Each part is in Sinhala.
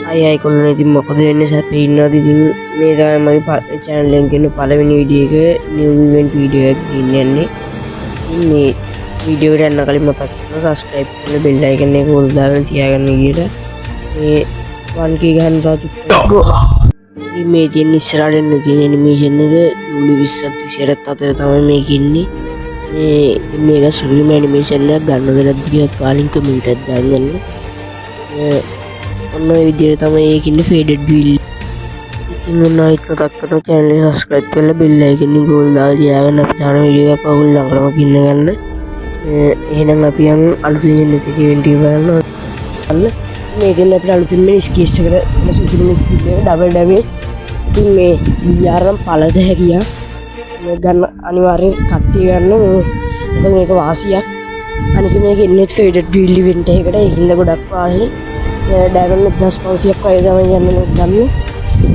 අයයි කොල්ලන ඉතින් මොකද වෙන්නේ සැපේ ඉන්නවද ඉතින් මේ තමයි මගේ channel එකෙන් කියන පළවෙනි වීඩියෝ එක new event වීඩියෝ එකක් ගෙන්න යන්නේ. ඉතින් මේ වීඩියෝ එකට යන්න කලින් මතක් කරනවා subscribe කරලා bell icon එක ඕල් දාගෙන තියාගන්න කියලා. මේ 1k ගන්න තව චුට්ටක් go. ඉතින් මේ තියෙන ඉස්සරහට එන්න තියෙන animation එක ජූලි 20ත් 28ත් අතර තමයි මේක ඉන්නේ. මේක සුළුම animation එකක් ගන්නවද නැද්ද කියලා පාලින් comment එකක් දාන්න. ඔන්න ඔය විදිහට තමයි ඒක ඉන්නේ faded wheel. ඉතින් ඔන්න ආයෙත් මතක් කරනවා channel එක subscribe කරලා bell icon එක ඕල් දාලා තියාගන්න අපි දාන වීඩියෝ එකක් ඔයගොල්ලෝ ළඟටම කින්න ගන්න. එහෙනම් අපි යන් අලුතෙන් එන event එක බලන්න. මේකෙන් අපිට අලුතින් මේ skills එකට සුපිරිම skill එක double damage. ඉතින් මේ VR නම් පළත හැකියා. මේ ගන්න අනිවාර්යෙන් කට්ටිය ගන්න මොකද මේක වාසියක්. අනික මේක ඉන්නේ faded wheel event එකකට ඒකින්ද ගොඩක් වාසි. ඩයමන්ඩ් 1500ක් වගේ තමයි යන්නේ ගන්න.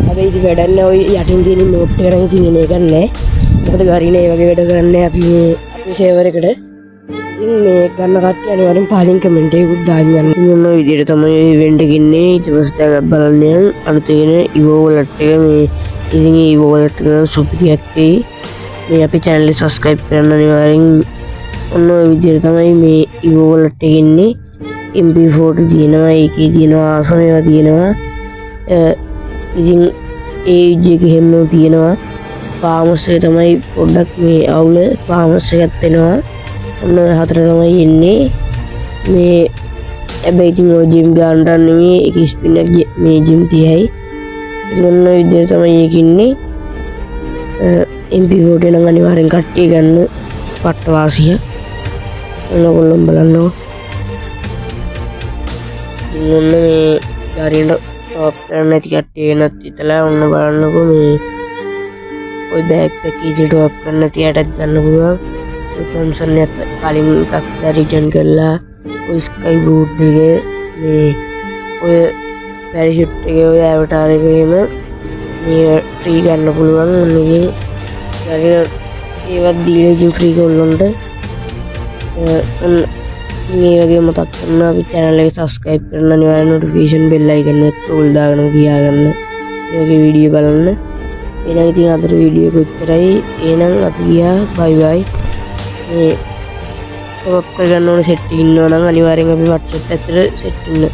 හැබැයි ඉතින් වැඩක් නෑ ඔය යටින් තියෙන නෝට් එක නම් ඉතින් එන එකක් නෑ. මොකද ගරිනේ ඒ වගේ වැඩ කරන්නේ අපි මේ අපේ සර්වර් එකට. ඉතින් මේ ගන්න කට්ටිය අනිවාර්යෙන් පහලින් කමෙන්ට් එකකුත් දාන්න යන්න. ඉතින් ඔන්න ඔය විදිහට තමයි ඉවෙන්ට් එක ඉන්නේ. ඊට පස්සේ දැන් බලන්න යන අලුතෙන් ඉවෝ වලට් එක මේ ඉතින් ඉවෝ වලට් එක සුපිරියක් වෙයි. මේ අපේ channel එක subscribe කරන්න අනිවාර්යෙන්. ඔන්න ඔය විදිහට තමයි මේ ඉවෝ වලට් එක ඉන්නේ. MP40 තියෙනවා ඒකේ තියෙනවා ආසම ඒවා තියෙනවා. ඉතින් AUG එක හැම තියෙනවා. ෆාමස් එක තමයි පොඩ්ඩක් මේ අවුල ෆාමස් එකත් එනවා. ඔන්න ඔය හතර තමයි එන්නේ. මේ හැබැයි ඉතින් ඔය ජිම් ගන්නට නෙමෙයි ඒක ස්පින් එක මේ ජිම් 30යි. ඉතින් ඔන්න ඔය විදිහට තමයි ඒක ඉන්නේ. MP40 නම් අනිවාර්යෙන් කට්ටිය ගන්න පට්ට වාසිය. ඔයගොල්ලෝ බලන්නකෝ. ඔන්න මේ ගාරියට ටොප් කරන්න නැති කට්ටිය වෙනත් හිතලා ඔන්න බලන්නකෝ මේ ඔය බෑග් පැකේජ් එක ටොප් කරන්න නැති යටත් ගන්න පුළුවන්. ඔය තොම්සන් එක කලින් එකක් රිටර්න් කරලා ඔය ස්කයි බූට් එක මේ ඔය පැරෂූට් එක ඔය ඇවටාර් එකේම මේ ෆ්‍රී ගන්න පුළුවන්. ඔන්න ඉතින් ගාරියට ඒවත් දීලා ඉතින් ෆ්‍රී කොල්ලොන්ට මේ වගේ මතක් කරන්න අපි channel එක subscribe කරන්න අනිවාර්යෙන් notification bell icon එක ඕල් දාගෙන තියාගන්න. මේ වගේ වීඩියෝ බලන්න. එහෙනම් ඉතින් අදට වීඩියෝ එක උත්තරයි. එහෙනම් අපි ගියා bye bye. මේ top කරගන්න ඕන set එක ඉන්නවා නම් අනිවාර්යෙන් අපි WhatsApp ඇතුලේ set වෙන්න